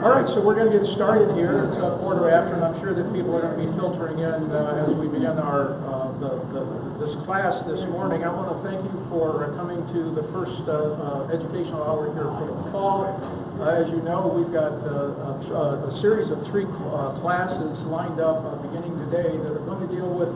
All right, so we're going to get started here. It's a quarter after, and I'm sure that people are going to be filtering in as we begin our this class this morning. I want to thank you for coming to the first educational hour here for the fall. As you know, we've got a series of three classes lined up beginning today that are going to deal with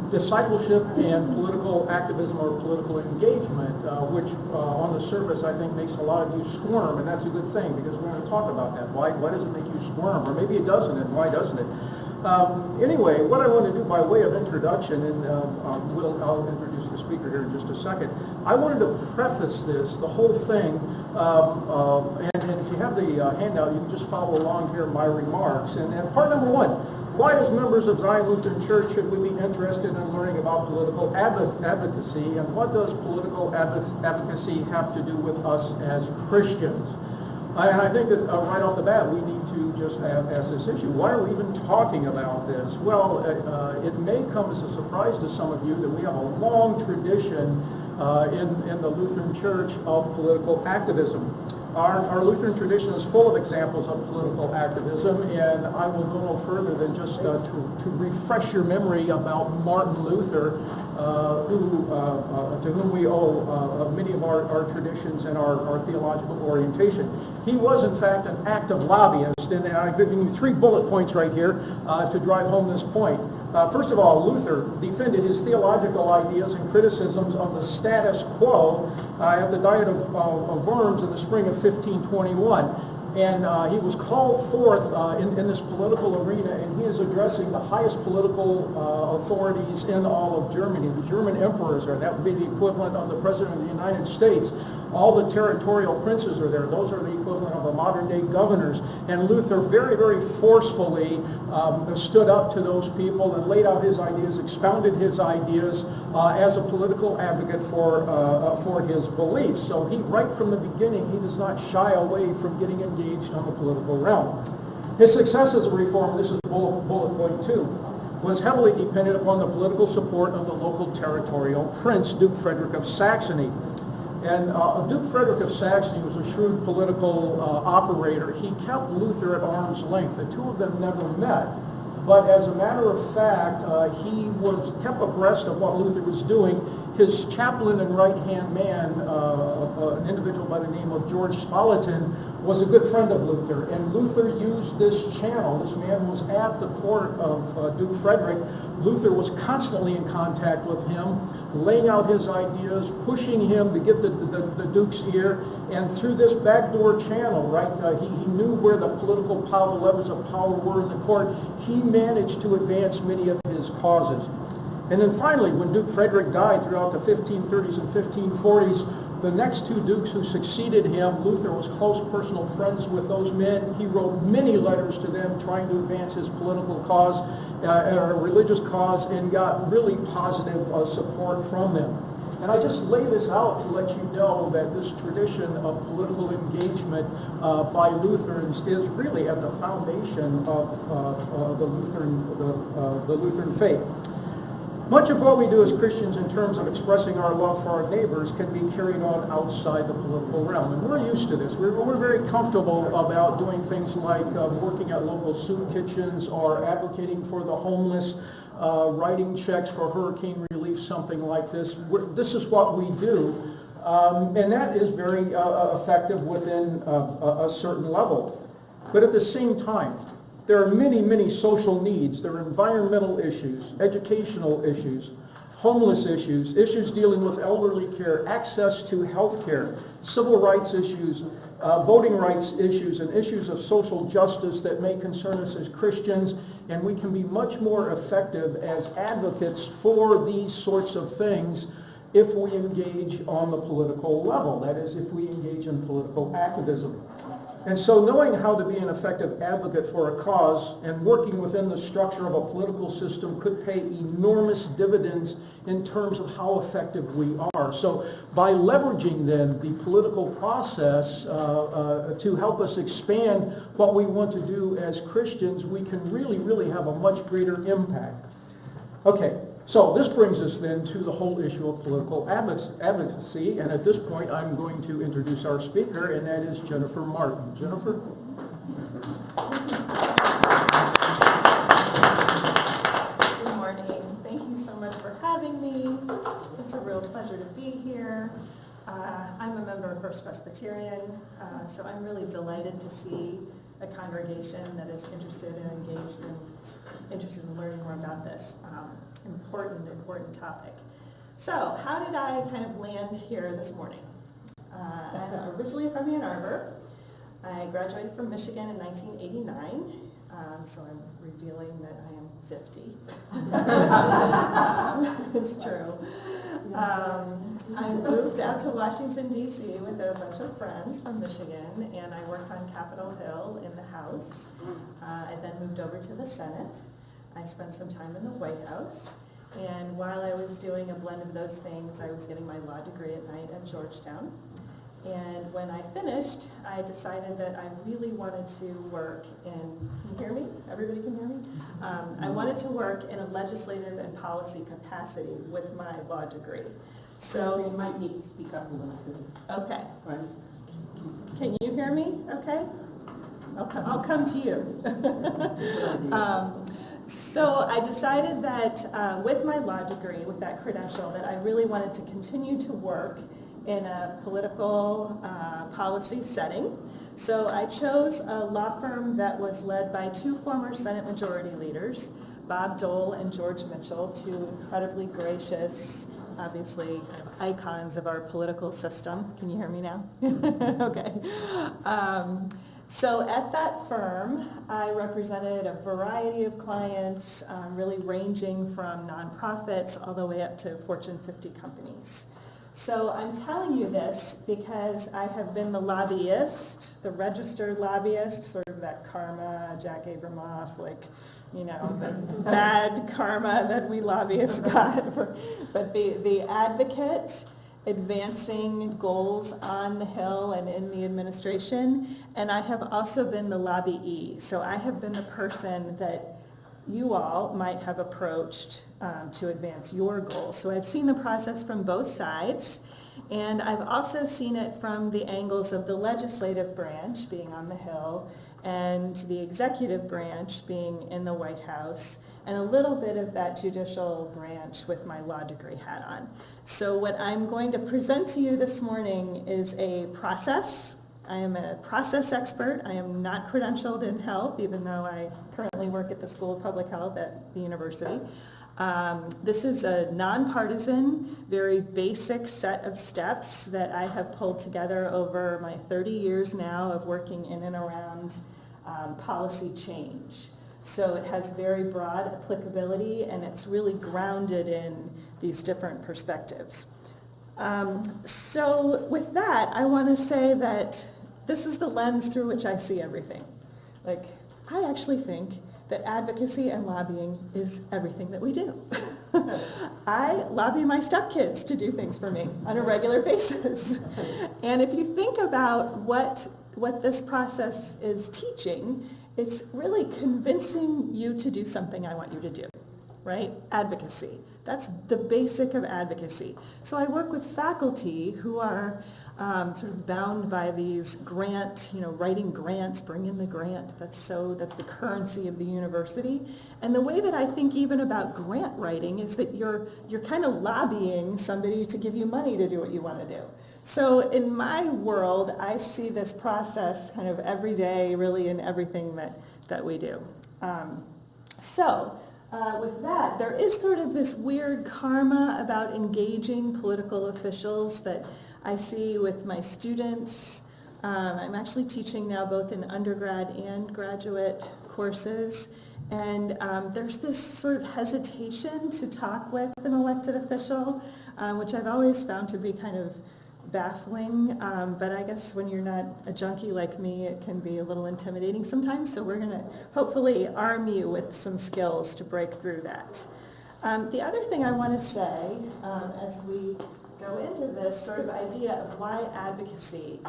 discipleship and political activism or political engagement, which on the surface I think makes a lot of you squirm, and that's a good thing because we're going to talk about that. Why does it make you squirm? Or maybe it doesn't, and why doesn't it? Anyway, what I want to do by way of introduction, and I'll introduce the speaker here in just a second, I wanted to preface this, the whole thing, and if you have the handout, you can just follow along here my remarks. And part number one, why as members of Zion Lutheran Church should we be interested in learning about political advocacy, and what does political advocacy have to do with us as Christians? And I think that right off the bat we need to just ask this issue. Why are we even talking about this? Well, it may come as a surprise to some of you that we have a long tradition in the Lutheran Church of political activism. Our Lutheran tradition is full of examples of political activism, and I will go no further than just to refresh your memory about Martin Luther, to whom we owe many of our traditions and our theological orientation. He was, in fact, an active lobbyist, and I've given you 3 bullet points right here to drive home this point. First of all, Luther defended his theological ideas and criticisms of the status quo at the Diet of Worms in the spring of 1521. And he was called forth in this political arena, and he is addressing the highest political authorities in all of Germany. The German emperors are, that would be the equivalent of the President of the United States. All the territorial princes are there. Those are the equivalent of the modern-day governors. And Luther very, very forcefully stood up to those people and laid out his ideas, expounded his ideas as a political advocate for his beliefs. So he, right from the beginning, he does not shy away from getting engaged on the political realm. His success as a reformer, this is bullet point 2, was heavily dependent upon the political support of the local territorial prince, Duke Frederick of Saxony. And Duke Frederick of Saxony was a shrewd political operator. He kept Luther at arm's length. The two of them never met. But as a matter of fact, he was kept abreast of what Luther was doing. His chaplain and right-hand man, an individual by the name of George Spalatin, was a good friend of Luther. And Luther used this channel. This man was at the court of Duke Frederick. Luther was constantly in contact with him, laying out his ideas, pushing him to get the Duke's ear. And through this backdoor channel, right, he knew where the political power, the levers of power were in the court. He managed to advance many of his causes. And then finally, when Duke Frederick died throughout the 1530s and 1540s, the next 2 dukes who succeeded him, Luther was close personal friends with those men. He wrote many letters to them trying to advance his political cause, religious cause, and got really positive support from them. And I just lay this out to let you know that this tradition of political engagement by Lutherans is really at the foundation of the Lutheran faith. Much of what we do as Christians in terms of expressing our love for our neighbors can be carried on outside the political realm. And we're used to this. We're very comfortable about doing things like working at local soup kitchens or advocating for the homeless, writing checks for hurricane relief, something like this. This is what we do. And that is very effective within a certain level. But at the same time, there are many, many social needs. There are environmental issues, educational issues, homeless issues, issues dealing with elderly care, access to health care, civil rights issues, voting rights issues, and issues of social justice that may concern us as Christians. And we can be much more effective as advocates for these sorts of things if we engage on the political level. That is, if we engage in political activism. And so knowing how to be an effective advocate for a cause and working within the structure of a political system could pay enormous dividends in terms of how effective we are. So by leveraging then the political process to help us expand what we want to do as Christians, we can really, really have a much greater impact. Okay, So this brings us then to the whole issue of political advocacy, and at this point I'm going to introduce our speaker, and that is Jenifer Martin. Jenifer? Good morning. Thank you so much for having me. It's a real pleasure to be here. I'm a member of First Presbyterian, so I'm really delighted to see a congregation that is interested and engaged and interested in learning more about this important topic. So how did I kind of land here this morning? I'm originally from Ann Arbor. I graduated from Michigan in 1989, so I'm revealing that I am 50. It's true. I moved out to Washington, D.C. with a bunch of friends from Michigan, and I worked on Capitol Hill in the House. I then moved over to the Senate. I spent some time in the White House, and while I was doing a blend of those things, I was getting my law degree at night at Georgetown. And when I finished, I decided that I really wanted to work in, can you hear me? Everybody can hear me? I wanted to work in a legislative and policy capacity with my law degree. So you might need to speak up a little bit. Okay. Right. Can you hear me? Okay. I'll come to you. So I decided that with my law degree, with that credential, that I really wanted to continue to work in a political policy setting. So I chose a law firm that was led by two former Senate Majority Leaders, Bob Dole and George Mitchell, two incredibly gracious, obviously kind of icons of our political system. Can you hear me now? Okay. So at that firm, I represented a variety of clients, really ranging from nonprofits all the way up to Fortune 50 companies. So I'm telling you this because I have been the lobbyist, the registered lobbyist, sort of that karma, Jack Abramoff, like, you know, the bad karma that we lobbyists got. But the advocate advancing goals on the Hill and in the administration. And I have also been the lobbyee. So I have been the person that you all might have approached to advance your goals. So I've seen the process from both sides, and I've also seen it from the angles of the legislative branch being on the Hill and the executive branch being in the White House, and a little bit of that judicial branch with my law degree hat on. So what I'm going to present to you this morning is a process. I am a process expert. I am not credentialed in health, even though I currently work at the School of Public Health at the university. This is a nonpartisan, very basic set of steps that I have pulled together over my 30 years now of working in and around policy change. So it has very broad applicability, and it's really grounded in these different perspectives. So with that, I want to say that this is the lens through which I see everything. Like, I actually think that advocacy and lobbying is everything that we do. I lobby my stepkids to do things for me on a regular basis. And if you think about what this process is teaching, it's really convincing you to do something I want you to do, right? Advocacy. That's the basic of advocacy. So I work with faculty who are sort of bound by these writing grants, bring in the grant. That's the currency of the university. And the way that I think even about grant writing is that you're kind of lobbying somebody to give you money to do what you want to do. So in my world, I see this process kind of every day, really in everything that we do. With that, there is sort of this weird karma about engaging political officials that I see with my students. I'm actually teaching now both in undergrad and graduate courses. And there's this sort of hesitation to talk with an elected official, which I've always found to be kind of baffling, but I guess when you're not a junkie like me, it can be a little intimidating sometimes, so we're going to hopefully arm you with some skills to break through that. The other thing I want to say as we go into this sort of idea of why advocacy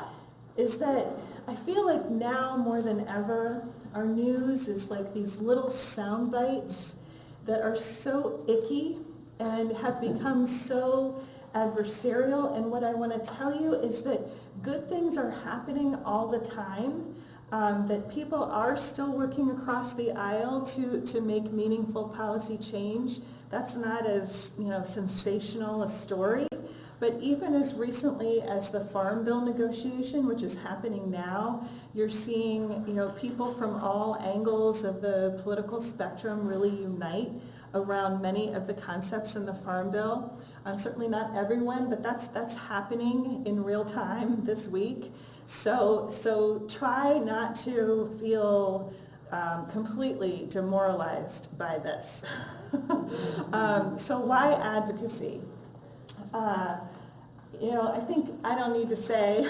is that I feel like now more than ever, our news is like these little sound bites that are so icky and have become so adversarial. And what I want to tell you is that good things are happening all the time, that people are still working across the aisle to make meaningful policy change. That's not as, sensational a story. But even as recently as the Farm Bill negotiation, which is happening now, you're seeing, people from all angles of the political spectrum really unite around many of the concepts in the Farm Bill. Certainly not everyone, but that's happening in real time this week. So try not to feel completely demoralized by this. So why advocacy? I think I don't need to say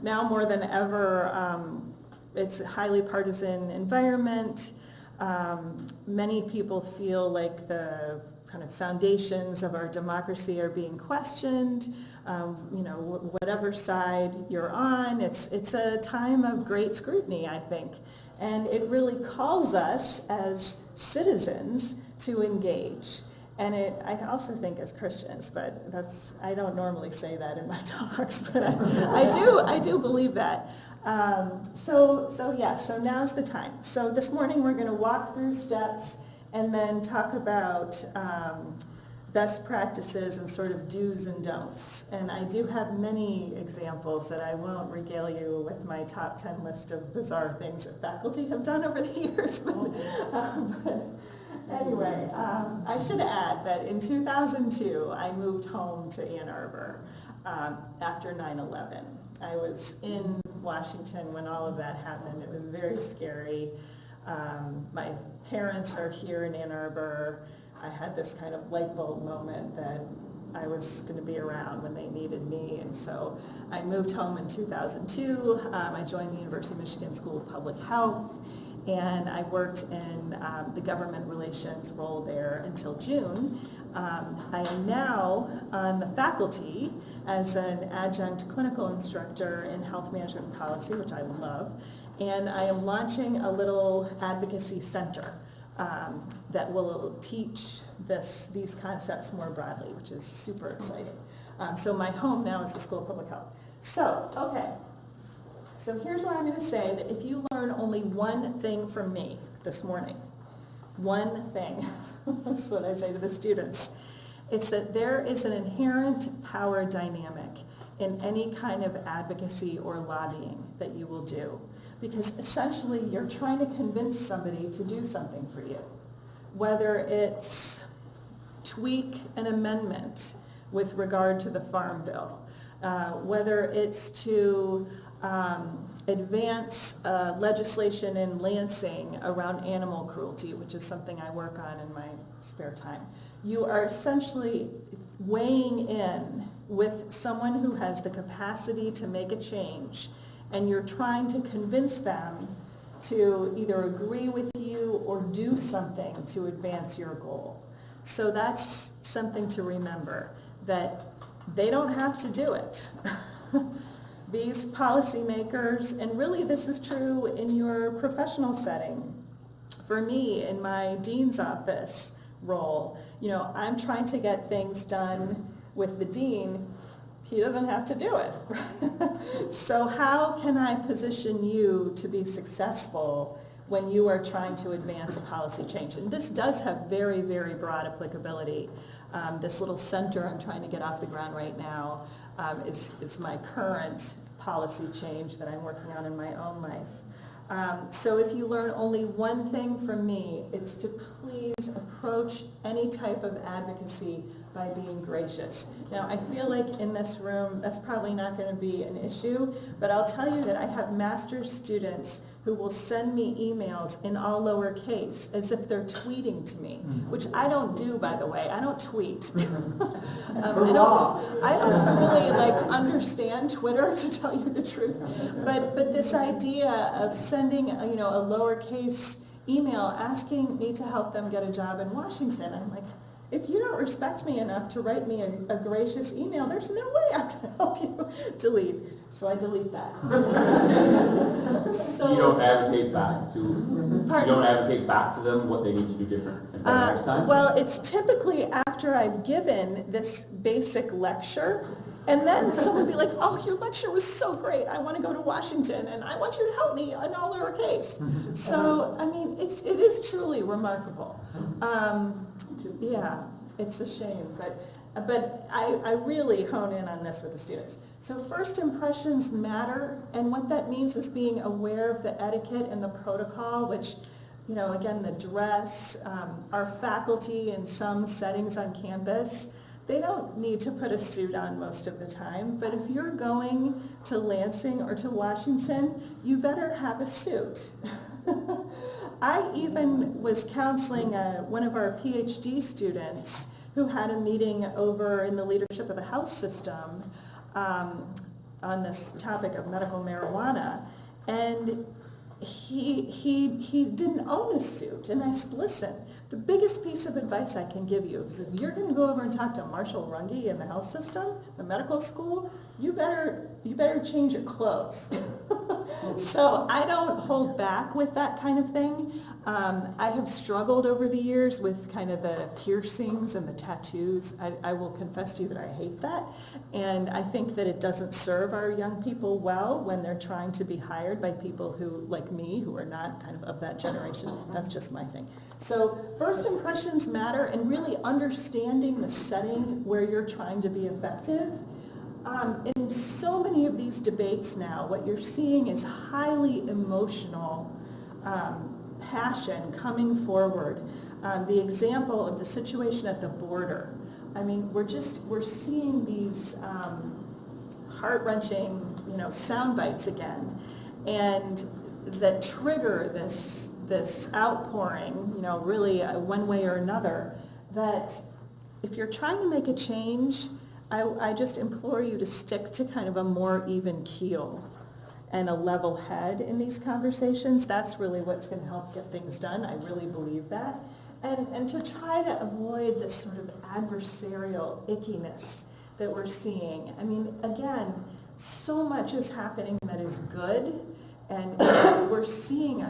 now more than ever, it's a highly partisan environment. Many people feel like the kind of foundations of our democracy are being questioned. Whatever side you're on, it's a time of great scrutiny, I think. And it really calls us as citizens to engage. And I also think as Christians, but I don't normally say that in my talks, but I do believe that. So now's the time. So this morning we're going to walk through steps and then talk about best practices and sort of do's and don'ts. And I do have many examples that I won't regale you with my top 10 list of bizarre things that faculty have done over the years. But anyway, I should add that in 2002, I moved home to Ann Arbor after 9/11. I was in Washington when all of that happened. It was very scary. My parents are here in Ann Arbor. I had this kind of light bulb moment that I was going to be around when they needed me, and so I moved home in 2002. I joined the University of Michigan School of Public Health, and I worked in the government relations role there until June. I am now on the faculty as an adjunct clinical instructor in health management and policy, which I love, and I am launching a little advocacy center that will teach these concepts more broadly, which is super exciting. So my home now is the School of Public Health. So here's what I'm going to say, that if you learn only one thing from me this morning, one thing, that's what I say to the students, it's that there is an inherent power dynamic in any kind of advocacy or lobbying that you will do. Because essentially you're trying to convince somebody to do something for you. Whether it's tweak an amendment with regard to the Farm Bill, whether it's to advance legislation in Lansing around animal cruelty, which is something I work on in my spare time. You are essentially weighing in with someone who has the capacity to make a change, and you're trying to convince them to either agree with you or do something to advance your goal. So that's something to remember, that they don't have to do it. These policymakers, and really this is true in your professional setting. For me, in my dean's office role, I'm trying to get things done with the dean. He doesn't have to do it. So how can I position you to be successful when you are trying to advance a policy change? And this does have very, very broad applicability. This little center I'm trying to get off the ground right now is my current policy change that I'm working on in my own life. So if you learn only one thing from me, it's to please approach any type of advocacy by being gracious. Now, I feel like in this room, that's probably not going to be an issue, but I'll tell you that I have master's students who will send me emails in all lowercase as if they're tweeting to me, which I don't do, by the way. I don't tweet. I don't really understand Twitter, to tell you the truth. But this idea of sending a lowercase email asking me to help them get a job in Washington, I'm like, if you don't respect me enough to write me a gracious email, there's no way I can help you. Delete. So I delete that. So, You don't advocate back to, you Pardon? don't advocate back to them what they need to do different and better next time? Well, it's typically after I've given this basic lecture, and then someone will be like, oh, your lecture was so great, I want to go to Washington, and I want you to help me in all lowercase. So, I mean, it is truly remarkable. Yeah, it's a shame, but I really hone in on this with the students. So first impressions matter, and what that means is being aware of the etiquette and the protocol, which, you know, again, the dress, our faculty in some settings on campus, they don't need to put a suit on most of the time, but if you're going to Lansing or to Washington, you better have a suit. I even was counseling one of our PhD students who had a meeting over in the leadership of the House system on this topic of medical marijuana, and he didn't own a suit. And I said, listen, the biggest piece of advice I can give you is if you're going to go over and talk to Marshall Runge in the health system, the medical school, you better change your clothes. So I don't hold back with that kind of thing. I have struggled over the years with kind of the piercings and the tattoos. I will confess to you that I hate that. And I think that it doesn't serve our young people well when they're trying to be hired by people who, like me, who are not kind of that generation. That's just my thing. So first impressions matter, and really understanding the setting where you're trying to be effective. In so many of these debates now, what you're seeing is highly emotional passion coming forward. The example of the situation at the border. I mean, we're seeing these heart-wrenching, sound bites again, and that trigger this outpouring, really one way or another, that if you're trying to make a change, I just implore you to stick to kind of a more even keel and a level head in these conversations. That's really what's going to help get things done. I really believe that. And to try to avoid this sort of adversarial ickiness that we're seeing. I mean, again, so much is happening that is good. And we're seeing,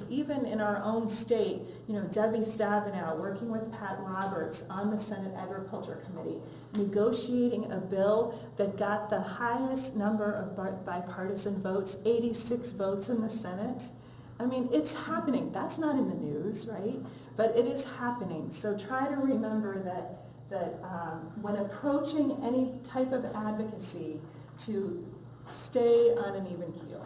even in our own state, Debbie Stabenow working with Pat Roberts on the Senate Agriculture Committee, negotiating a bill that got the highest number of bipartisan votes, 86 votes in the Senate. I mean, it's happening. That's not in the news, right? But it is happening. So try to remember that when approaching any type of advocacy, to stay on an even keel.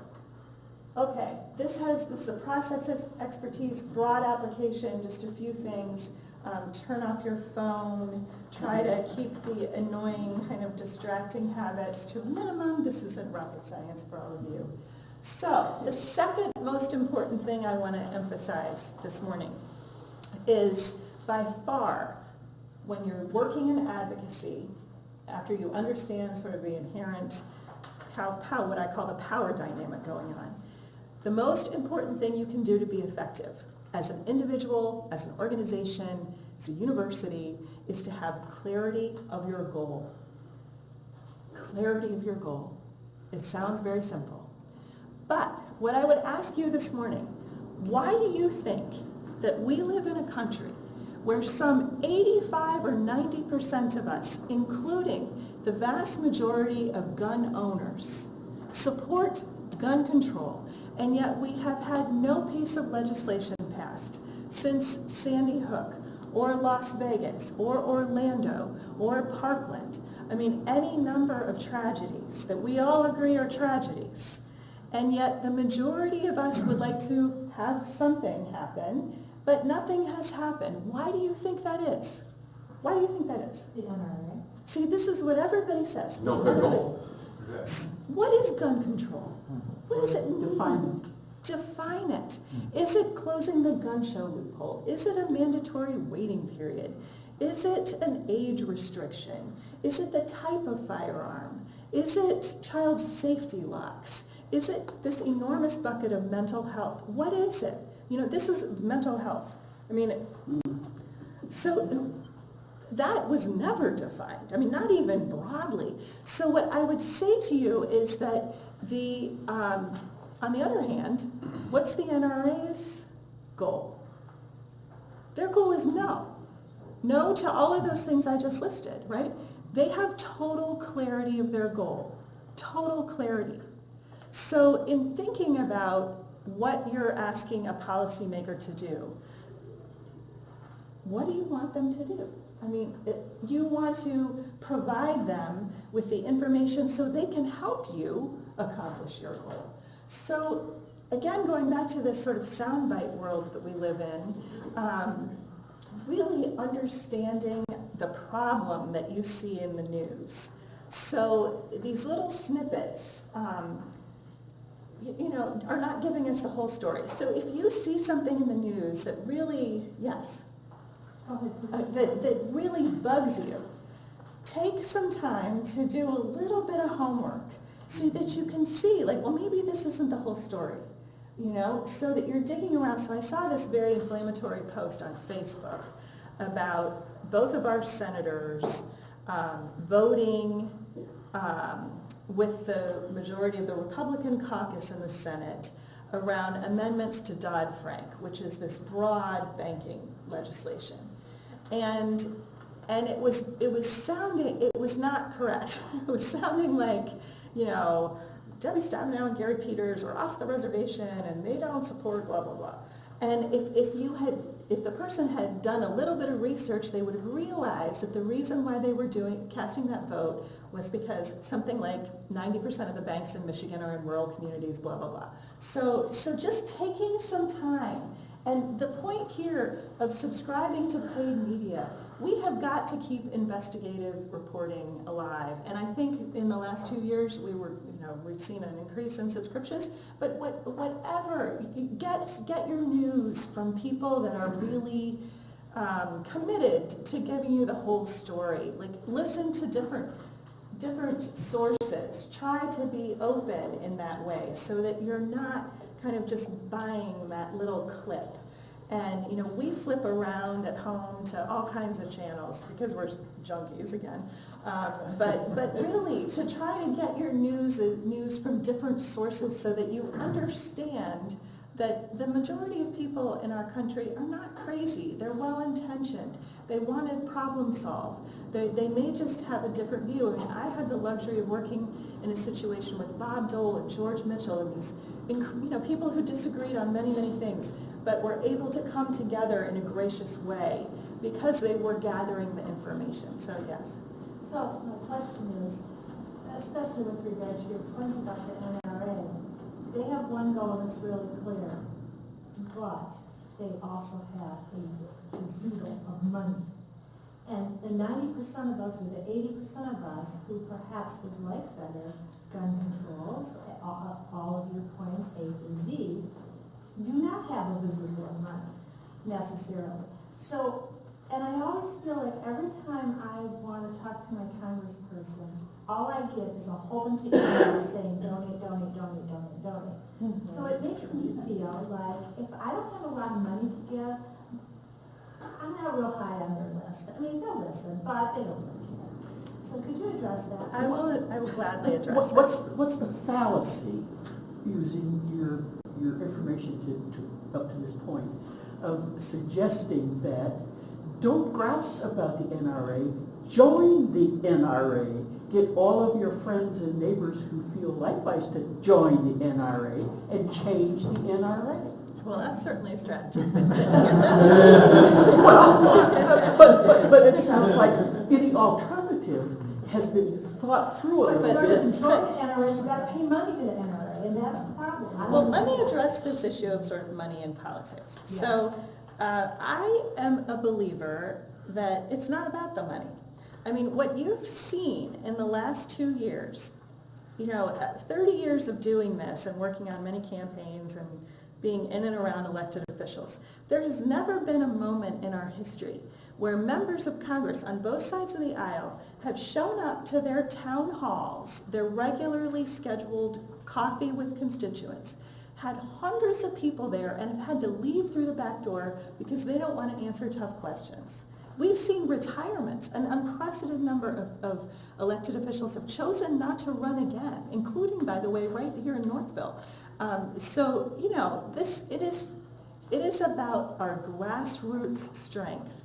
Okay, this is a process expertise, broad application, just a few things. Turn off your phone, try to keep the annoying kind of distracting habits to a minimum. This isn't rocket science for all of you. So the second most important thing I want to emphasize this morning is by far, when you're working in advocacy, after you understand sort of the inherent what I call the power dynamic going on, the most important thing you can do to be effective as an individual, as an organization, as a university, is to have clarity of your goal. Clarity of your goal. It sounds very simple. But what I would ask you this morning, why do you think that we live in a country where some 85 or 90% of us, including the vast majority of gun owners, support gun control, and yet we have had no piece of legislation passed since Sandy Hook, or Las Vegas, or Orlando, or Parkland? I mean, any number of tragedies that we all agree are tragedies, and yet the majority of us would like to have something happen, but nothing has happened. Why do you think that is? Why do you think that is? The NRA. See, this is what everybody says. No good goal. What is gun control? What does it mean? Define it. Is it closing the gun show loophole? Is it a mandatory waiting period? Is it an age restriction? Is it the type of firearm? Is it child safety locks? Is it this enormous bucket of mental health? What is it? This is mental health. So that was never defined. Not even broadly. So what I would say to you is that On the other hand, what's the NRA's goal? Their goal is no. No to all of those things I just listed, right? They have total clarity of their goal. Total clarity. So in thinking about what you're asking a policymaker to do, what do you want them to do? I mean, you want to provide them with the information so they can help you accomplish your goal. So again, going back to this sort of soundbite world that we live in, really understanding the problem that you see in the news. So these little snippets, are not giving us the whole story. So if you see something in the news that really, yes, that really bugs you, take some time to do a little bit of homework so that you can see, like, well, maybe this isn't the whole story, so that you're digging around. So I saw this very inflammatory post on Facebook about both of our senators voting with the majority of the Republican caucus in the Senate around amendments to Dodd-Frank, which is this broad banking legislation. And it was not correct. It was sounding like, Debbie Stabenow and Gary Peters are off the reservation and they don't support blah, blah, blah. And if the person had done a little bit of research, they would have realized that the reason why they were casting that vote was because something like 90% of the banks in Michigan are in rural communities, blah, blah, blah. So just taking some time. And the point here of subscribing to paid media, we have got to keep investigative reporting alive. And I think in the last 2 years, we've seen an increase in subscriptions. But whatever, get your news from people that are really committed to giving you the whole story. Like, listen to different sources. Try to be open in that way so that you're not kind of just buying that little clip. And, we flip around at home to all kinds of channels because we're junkies again. But really, to try to get your news from different sources so that you understand that the majority of people in our country are not crazy. They're well-intentioned. They want to problem solve. They may just have a different view. I mean, I had the luxury of working in a situation with Bob Dole and George Mitchell and these people who disagreed on many, many things, but were able to come together in a gracious way because they were gathering the information. So, yes. So, my question is, especially with regard to your point about the NRA, they have one goal that's really clear, but they also have a gazebo of money. And the 90% of us, or the 80% of us, who perhaps would like better gun controls, all of your points, A through Z, do not have a gazebo of money, necessarily. So, and I always feel like every time I want to talk to my congressperson, all I get is a whole bunch of emails saying donate, donate, donate, donate, donate. Mm-hmm. So it makes me feel like if I don't have a lot of money to give, I'm not real high on their list. I mean, they'll listen, but they don't really care. So could you address that? I will gladly address that. What's the fallacy, using your information up to this point, of suggesting that don't grouse about the NRA, join the NRA, get all of your friends and neighbors who feel likewise to join the NRA and change the NRA. Well, that's certainly a strategy. but it sounds like any alternative has been thought through a little bit. To join the NRA, you've got to pay money to the NRA, and that's the problem. Well, let me address this issue of sort of money in politics. Yes. So I am a believer that it's not about the money. I mean, what you've seen in the last 2 years, 30 years of doing this and working on many campaigns and being in and around elected officials, there has never been a moment in our history where members of Congress on both sides of the aisle have shown up to their town halls, their regularly scheduled coffee with constituents, had hundreds of people there and have had to leave through the back door because they don't want to answer tough questions. We've seen retirements. An unprecedented number of elected officials have chosen not to run again, including, by the way, right here in Northville. So, you know, it is about our grassroots strength.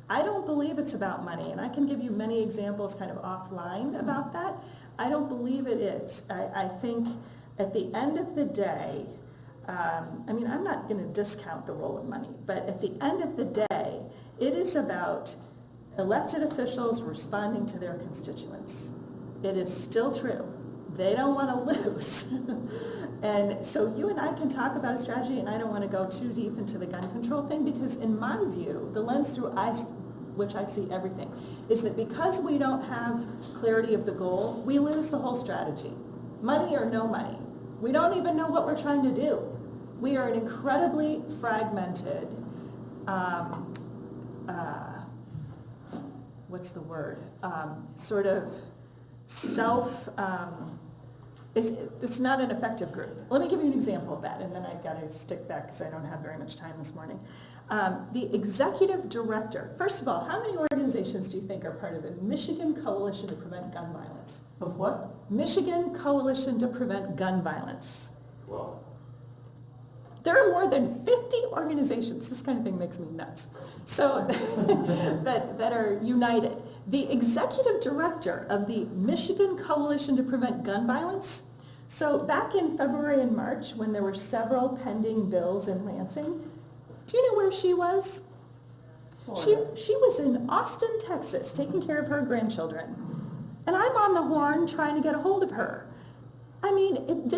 I don't believe it's about money, and I can give you many examples kind of offline about that. I don't believe it is. I think at the end of the day, I mean, I'm not going to discount the role of money, but at the end of the day, it is about elected officials responding to their constituents. It is still true. They don't want to lose. And so you and I can talk about a strategy, and I don't want to go too deep into the gun control thing, because in my view, the lens through which I see everything, is that because we don't have clarity of the goal, we lose the whole strategy. Money or no money. We don't even know what we're trying to do. We are an incredibly fragmented, what's the word? Sort of it's not an effective group. Let me give you an example of that, and then I've got to stick back because I don't have very much time this morning. The executive director, first of all, how many organizations do you think are part of the Michigan Coalition to Prevent Gun Violence? Of what? Michigan Coalition to Prevent Gun Violence. Well, There are more than 50 organizations, this kind of thing makes me nuts, so that are united. The executive director of the Michigan Coalition to Prevent Gun Violence, so back in February and March, when there were several pending bills in Lansing, do you know where she was? She was in Austin, Texas, taking care of her grandchildren. And I'm on the horn trying to get a hold of her. I mean,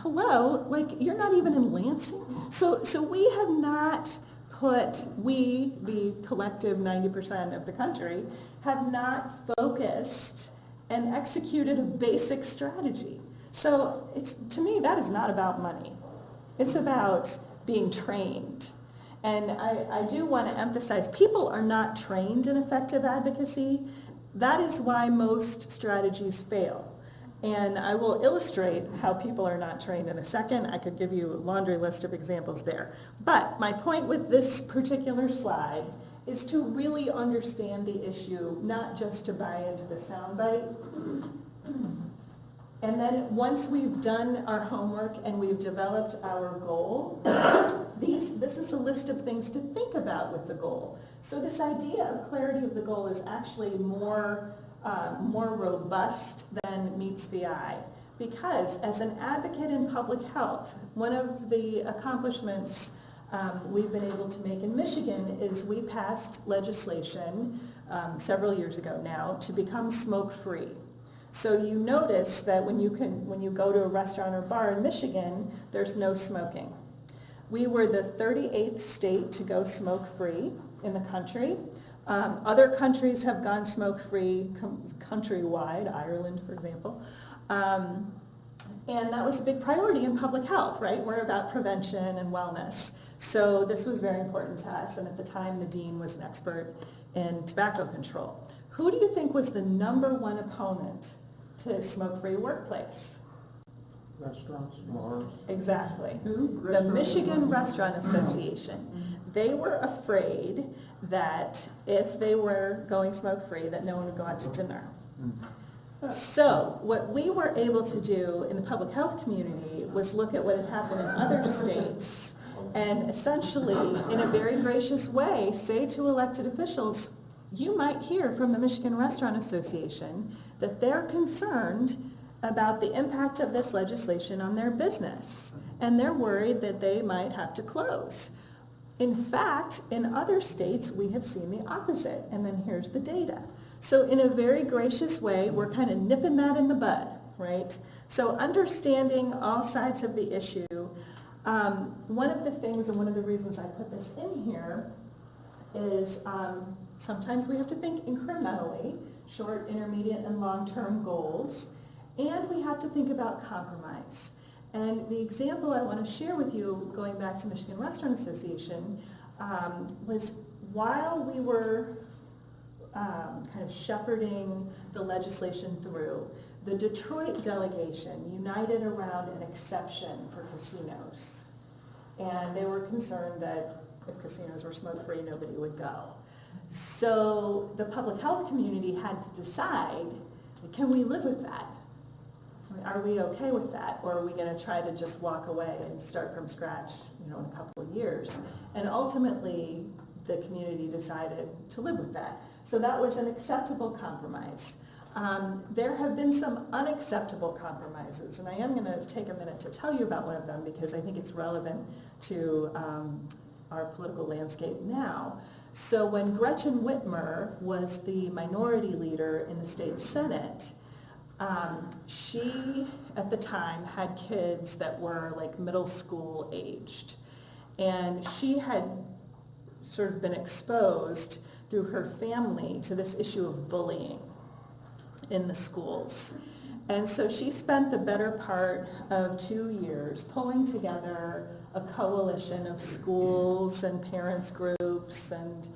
hello, like, you're not even in Lansing? So we have not we, the collective 90% of the country, have not focused and executed a basic strategy. So to me, that is not about money. It's about being trained. And I do want to emphasize, people are not trained in effective advocacy. That is why most strategies fail. And I will illustrate how people are not trained in a second. I could give you a laundry list of examples there. But my point with this particular slide is to really understand the issue, not just to buy into the soundbite. And then once we've done our homework and we've developed our goal, this is a list of things to think about with the goal. So this idea of clarity of the goal is actually more robust than meets the eye. Because as an advocate in public health, one of the accomplishments we've been able to make in Michigan is we passed legislation several years ago now to become smoke-free. So you notice that when you go to a restaurant or bar in Michigan, there's no smoking. We were the 38th state to go smoke-free in the country. Other countries have gone smoke-free countrywide, Ireland, for example. And that was a big priority in public health, right? We're about prevention and wellness. So this was very important to us. And at the time, the dean was an expert in tobacco control. Who do you think was the number one opponent to smoke-free workplace? Restaurants, bars. Exactly. Who? The Michigan Restaurant Association. They were afraid that if they were going smoke-free, that no one would go out to dinner. So what we were able to do in the public health community was look at what had happened in other states and essentially, in a very gracious way, say to elected officials, you might hear from the Michigan Restaurant Association that they're concerned about the impact of this legislation on their business, and they're worried that they might have to close. In fact, in other states, we have seen the opposite, and then here's the data. So in a very gracious way, we're kind of nipping that in the bud, right? So understanding all sides of the issue, one of the things and one of the reasons I put this in here is sometimes we have to think incrementally, short, intermediate, and long-term goals, and we have to think about compromise. And the example I want to share with you, going back to Michigan Restaurant Association, was while we were kind of shepherding the legislation through, the Detroit delegation united around an exception for casinos. And they were concerned that if casinos were smoke-free, nobody would go. So the public health community had to decide, can we live with that? Are we okay with that? Or are we going to try to just walk away and start from scratch, in a couple of years? And ultimately, the community decided to live with that. So that was an acceptable compromise. There have been some unacceptable compromises, and I am going to take a minute to tell you about one of them because I think it's relevant to our political landscape now. So when Gretchen Whitmer was the minority leader in the state Senate, she, at the time, had kids that were like middle school aged. And she had sort of been exposed through her family to this issue of bullying in the schools. And so she spent the better part of 2 years pulling together a coalition of schools and parents groups and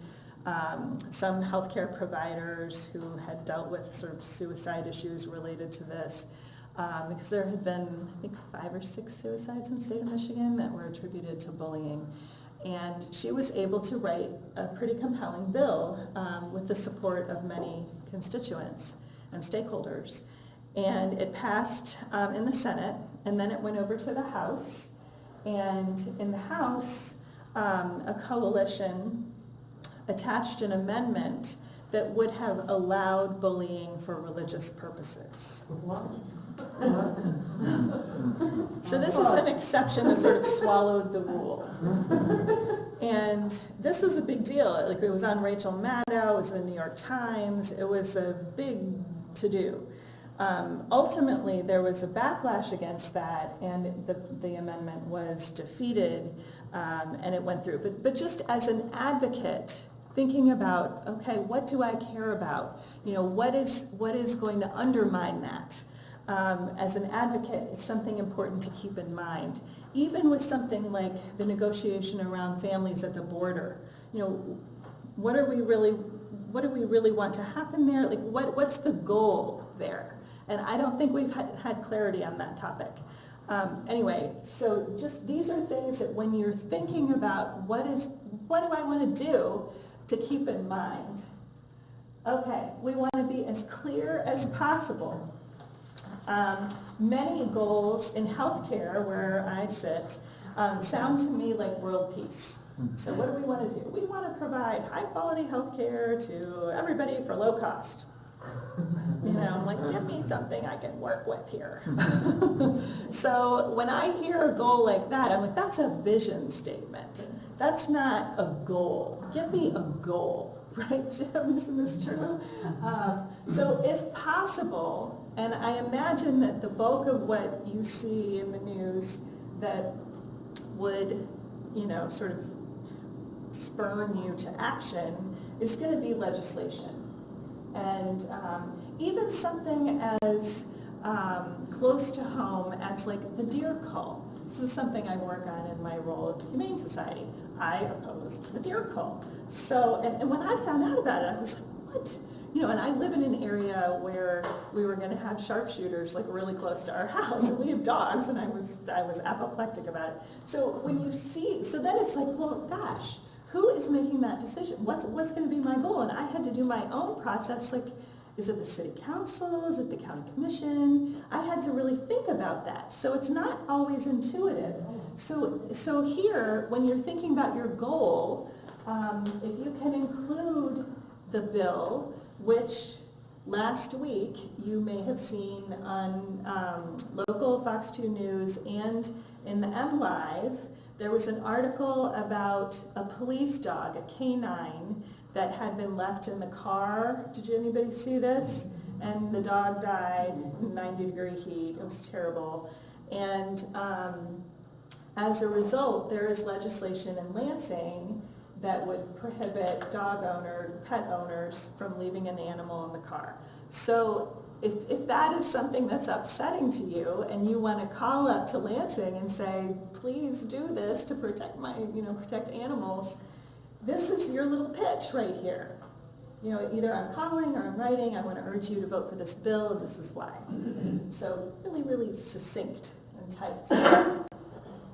some healthcare providers who had dealt with sort of suicide issues related to this. Because there had been, I think, 5 or 6 suicides in the state of Michigan that were attributed to bullying. And she was able to write a pretty compelling bill with the support of many constituents and stakeholders. And it passed in the Senate, and then it went over to the House. And in the House, a coalition attached an amendment that would have allowed bullying for religious purposes. So this is an exception that sort of swallowed the rule. And this was a big deal. Like, it was on Rachel Maddow, it was in the New York Times, it was a big to-do. Ultimately, there was a backlash against that, and the amendment was defeated, and it went through. But just as an advocate, thinking about, okay, what do I care about? What is going to undermine that? As an advocate, it's something important to keep in mind. Even with something like the negotiation around families at the border, what do we really want to happen there? Like, what's the goal there? And I don't think we've had clarity on that topic. Anyway, so just these are things that when you're thinking about what do I want to do, to keep in mind. Okay, we want to be as clear as possible. Many goals in healthcare, where I sit, sound to me like world peace. So what do we want to do? We want to provide high-quality healthcare to everybody for low cost. I'm like, give me something I can work with here. So when I hear a goal like that, I'm like, that's a vision statement. That's not a goal. Give me a goal, right, Jim? Isn't this true? So if possible, and I imagine that the bulk of what you see in the news that would, sort of spurn you to action is going to be legislation. And even something as close to home as like the deer cull. This is something I work on in my role at the Humane Society. I opposed the deer cull. So, and when I found out about it, I was like, what? And I live in an area where we were going to have sharpshooters like really close to our house, and we have dogs, and I was apoplectic about it. So when you see, so then it's like, well, gosh, who is making that decision? What's going to be my goal? And I had to do my own process, like, is it the city council? Is it the county commission? I had to really think about that. So it's not always intuitive. So here, when you're thinking about your goal, if you can include the bill, which last week you may have seen on local Fox 2 News and in the MLive, there was an article about a police dog, a canine, that had been left in the car. Did anybody see this? And the dog died in 90-degree heat. It was terrible. And as a result, there is legislation in Lansing that would prohibit pet owners from leaving an animal in the car. So if that is something that's upsetting to you and you want to call up to Lansing and say, please do this to protect protect animals, this is your little pitch right here. Either I'm calling or I'm writing, I want to urge you to vote for this bill, this is why. So really, really succinct and tight.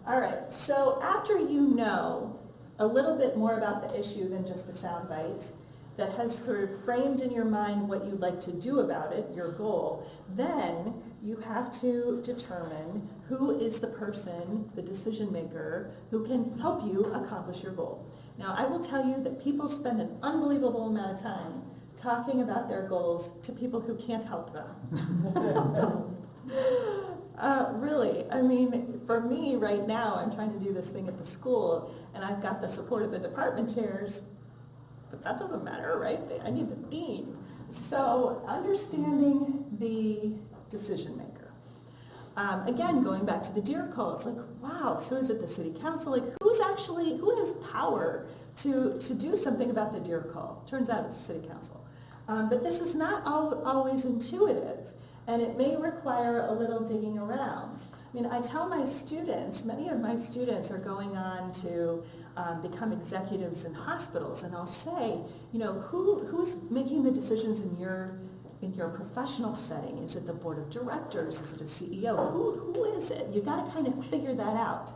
All right, so after you know a little bit more about the issue than just a soundbite, that has sort of framed in your mind what you'd like to do about it, your goal, then you have to determine who is the person, the decision maker, who can help you accomplish your goal. Now, I will tell you that people spend an unbelievable amount of time talking about their goals to people who can't help them. Really, I mean, for me right now, I'm trying to do this thing at the school, and I've got the support of the department chairs, but that doesn't matter, right? I need the dean. So understanding the decision maker. Again, going back to the deer call, it's like, wow, so is it the city council? Like, who has power to do something about the deer call? Turns out it's the city council. But this is not always intuitive, and it may require a little digging around. I mean, I tell my students, many of my students are going on to become executives in hospitals, and I'll say, you know, who's making the decisions in your professional setting? Is it the board of directors? Is it a CEO? Who is it? You got to kind of figure that out.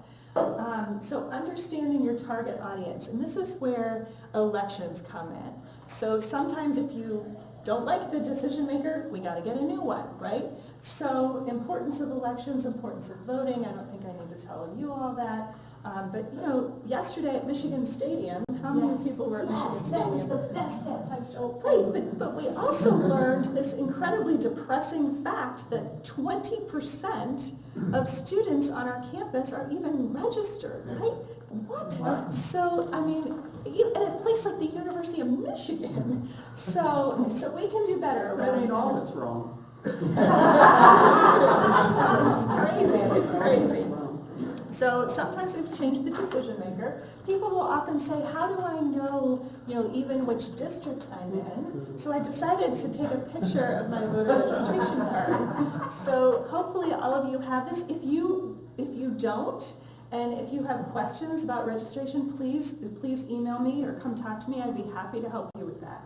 So understanding your target audience, and this is where elections come in. So sometimes if you don't like the decision maker, we got to get a new one, right? So importance of elections, importance of voting, I don't think I need to tell you all that. But you know, yesterday at Michigan Stadium, how many people were at Michigan That was Stadium? the best halftime show. Right, but we also learned this incredibly depressing fact that 20% of students on our campus are even registered, right? What? So, I mean, at a place like the University of Michigan, so we can do better. That ain't all that's wrong. It's crazy. So sometimes we have to change the decision maker. People will often say, how do I know, even which district I'm in? So I decided to take a picture of my voter registration card. So hopefully all of you have this. If you don't, and if you have questions about registration, please email me or come talk to me. I'd be happy to help you with that.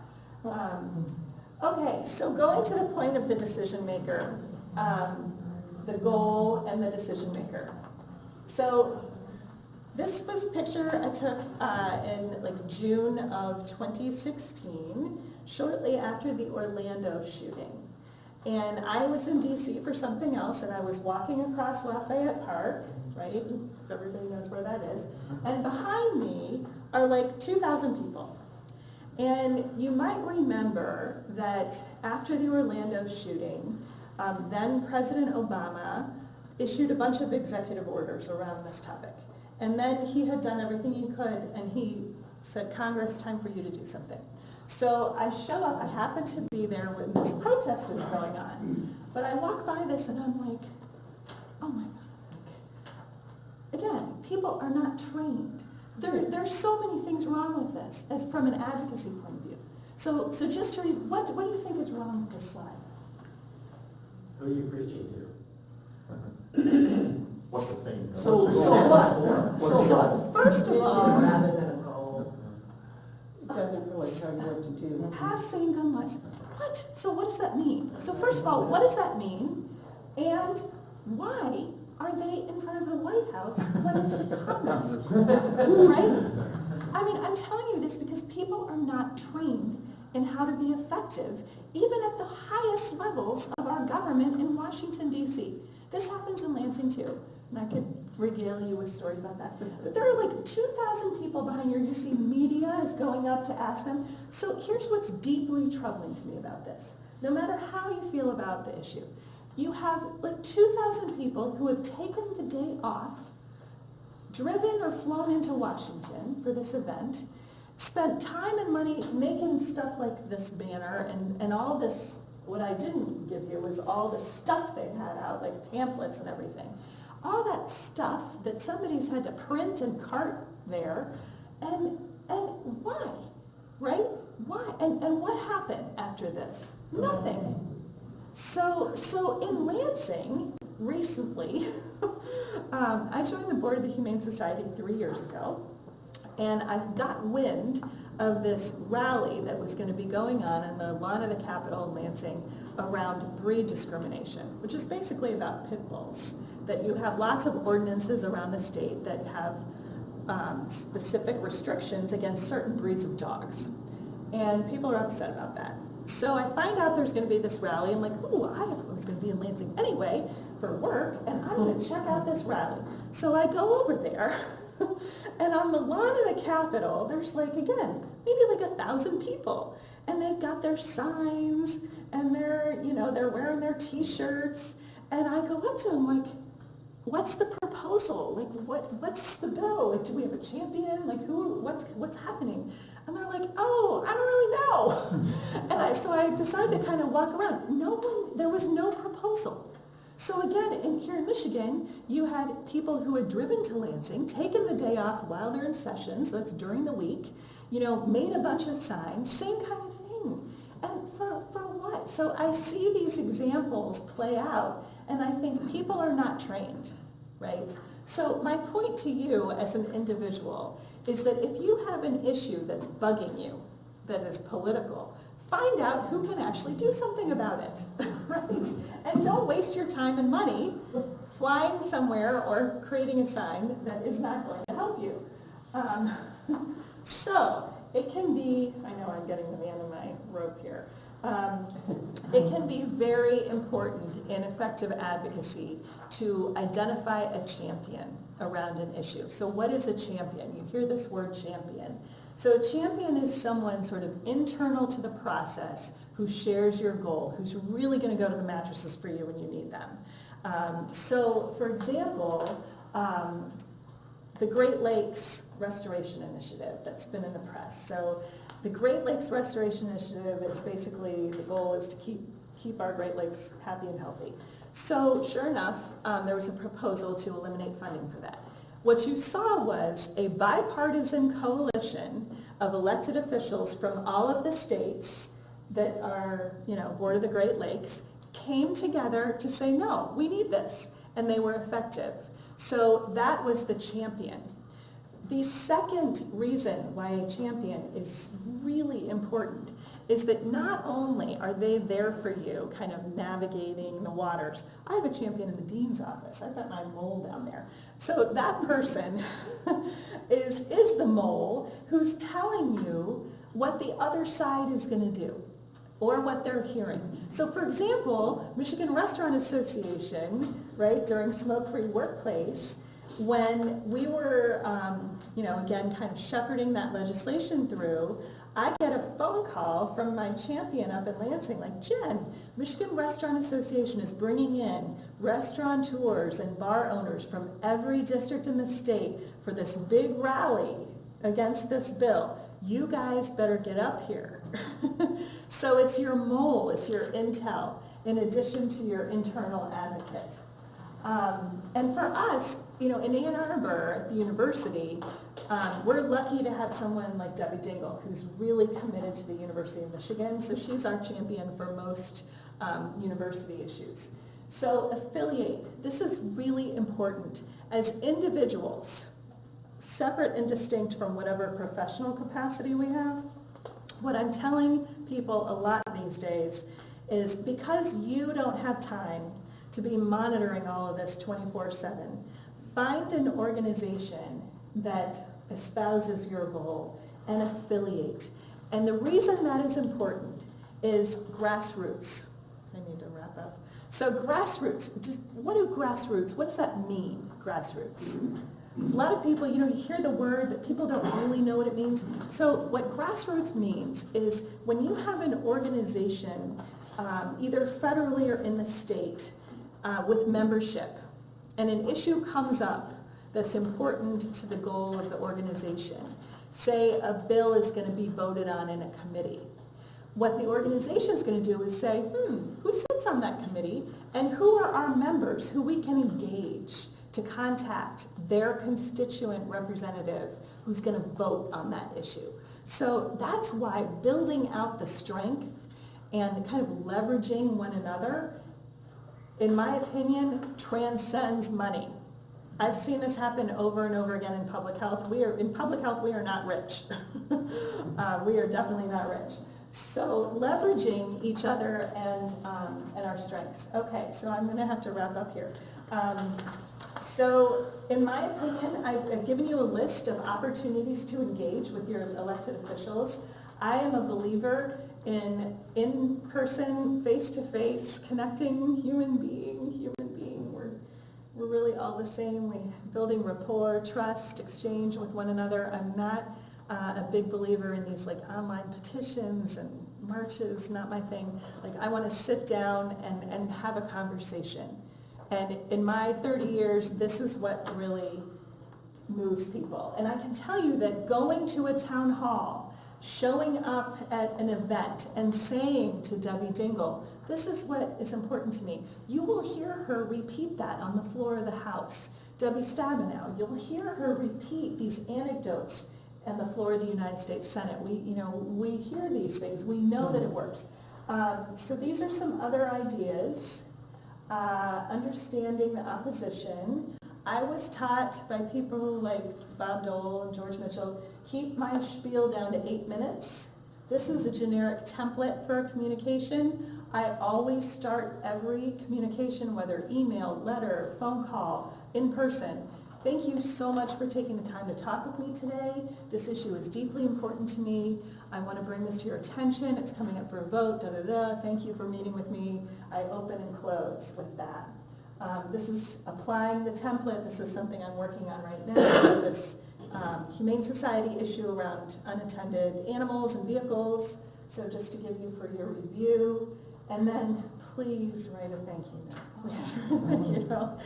Okay, so going to the point of the decision maker, the goal and the decision maker. So this was a picture I took in June of 2016, shortly after the Orlando shooting. And I was in DC for something else, and I was walking across Lafayette Park, right? Everybody knows where that is. And behind me are 2,000 people. And you might remember that after the Orlando shooting, then President Obama issued a bunch of executive orders around this topic. And then he had done everything he could, and he said, Congress, time for you to do something. So I show up, I happen to be there when this protest is going on. But I walk by this and I'm like, oh my God. Again, people are not trained. There's so many things wrong with this, as from an advocacy point of view. So just to read, what do you think is wrong with this slide? Who are you preaching to? What's the thing? So what? First of all, Rather than a goal, it doesn't really tell you what to do. pass same gun laws. What? So what does that mean? So first of all, what does that mean? And why are they in front of the White House when it's Congress? Right? I mean, I'm telling you this because people are not trained in how to be effective, even at the highest levels of our government in Washington, D.C. This happens in Lansing too. And I could regale you with stories about that. But there are 2,000 people behind you. You see media is going up to ask them. So here's what's deeply troubling to me about this. No matter how you feel about the issue, you have 2,000 people who have taken the day off, driven or flown into Washington for this event, spent time and money making stuff like this banner and all this. What I didn't give you was all the stuff they had out, like pamphlets and everything. All that stuff that somebody's had to print and cart there, and why, right? Why? And what happened after this? Nothing. So in Lansing, recently, I joined the board of the Humane Society 3 years ago, and I got wind of this rally that was going to be going on the lawn of the Capitol in Lansing around breed discrimination, which is basically about pit bulls. That you have lots of ordinances around the state that have specific restrictions against certain breeds of dogs. And people are upset about that. So I find out there's going to be this rally. I'm like, ooh, I was going to be in Lansing anyway for work, and I'm going to check out this rally. So I go over there, and on the lawn of the Capitol, there's like, again, maybe like 1,000 people. And they've got their signs, and they're wearing their T-shirts. And I go up to them like, what's the proposal? Like, what's the bill? Like, do we have a champion? Like, what's happening? And they're like, oh, I don't really know. And so I decided to kind of walk around. There was no proposal. So again, here in Michigan, you had people who had driven to Lansing, taken the day off while they're in session, so that's during the week, made a bunch of signs, same kind of thing. And for what? So I see these examples play out, and I think people are not trained, right? So my point to you as an individual is that if you have an issue that's bugging you, that is political, find out who can actually do something about it, right? And don't waste your time and money flying somewhere or creating a sign that is not going to help you. So it can be, I know I'm getting the man in my rope here, it can be very important in effective advocacy to identify a champion around an issue. So what is a champion? You hear this word champion. So a champion is someone sort of internal to the process who shares your goal, who's really going to go to the mattresses for you when you need them. So for example, the Great Lakes Restoration Initiative that's been in the press. So the Great Lakes Restoration Initiative is basically, the goal is to keep our Great Lakes happy and healthy. So sure enough, there was a proposal to eliminate funding for that. What you saw was a bipartisan coalition of elected officials from all of the states that are, border the Great Lakes, came together to say, no, we need this, and they were effective. So that was the champion. The second reason why a champion is really important is that not only are they there for you, kind of navigating the waters. I have a champion in the dean's office. I've got my mole down there. So that person is the mole who's telling you what the other side is going to do or what they're hearing. So for example, Michigan Restaurant Association, right, during Smoke-Free Workplace, when we were, again, kind of shepherding that legislation through, I get a phone call from my champion up in Lansing, like, Jen, Michigan Restaurant Association is bringing in restaurateurs and bar owners from every district in the state for this big rally against this bill. You guys better get up here. So it's your mole, it's your intel, in addition to your internal advocate. And for us, in Ann Arbor at the university, we're lucky to have someone like Debbie Dingle, who's really committed to the University of Michigan. So she's our champion for most university issues. So affiliate. This is really important. As individuals, separate and distinct from whatever professional capacity we have, what I'm telling people a lot these days is because you don't have time to be monitoring all of this 24/7, find an organization that espouses your goal and affiliate. And the reason that is important is grassroots. I need to wrap up. So grassroots, what does that mean, grassroots? A lot of people, you hear the word, but people don't really know what it means. So what grassroots means is when you have an organization, either federally or in the state, with membership, and an issue comes up that's important to the goal of the organization. Say a bill is going to be voted on in a committee. What the organization is going to do is say, who sits on that committee, and who are our members who we can engage to contact their constituent representative who's going to vote on that issue. So that's why building out the strength and kind of leveraging one another, in my opinion, transcends money. I've seen this happen over and over again in public health. We are not rich. We are definitely not rich. So leveraging each other and our strengths. Okay, so I'm going to have to wrap up here. So in my opinion, I've given you a list of opportunities to engage with your elected officials. I am a believer in-person, face-to-face, connecting human being. We're really all the same. We're building rapport, trust, exchange with one another. I'm not a big believer in these like online petitions and marches, not my thing. Like I want to sit down and have a conversation. And in my 30 years, this is what really moves people. And I can tell you that going to a town hall, showing up at an event and saying to Debbie Dingle, this is what is important to me. You will hear her repeat that on the floor of the House. Debbie Stabenow, you'll hear her repeat these anecdotes on the floor of the United States Senate. We hear these things. We know that it works. So these are some other ideas. Understanding the opposition. I was taught by people like Bob Dole and George Mitchell, keep my spiel down to 8 minutes. This is a generic template for a communication. I always start every communication, whether email, letter, phone call, in person. Thank you so much for taking the time to talk with me today. This issue is deeply important to me. I want to bring this to your attention. It's coming up for a vote, da da da. Thank you for meeting with me. I open and close with that. This is applying the template. This is something I'm working on right now. This Humane Society issue around unattended animals and vehicles. So just to give you for your review. And then please write a thank you note. Please write a thank you note.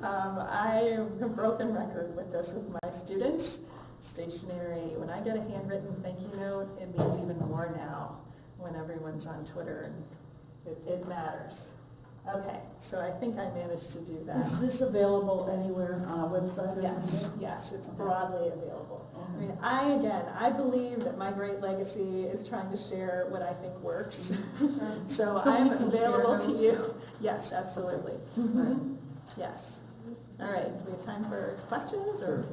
I have a broken record with this with my students. Stationery. When I get a handwritten thank you note, it means even more now when everyone's on Twitter and it matters. Okay, so I think I managed to do that. Is this available anywhere on our website or Yes, something? yes, it's broadly available. I mean, I believe that my great legacy is trying to share what I think works. So I'm available to you. Yes, absolutely. Yes. All right, do we have time for questions or?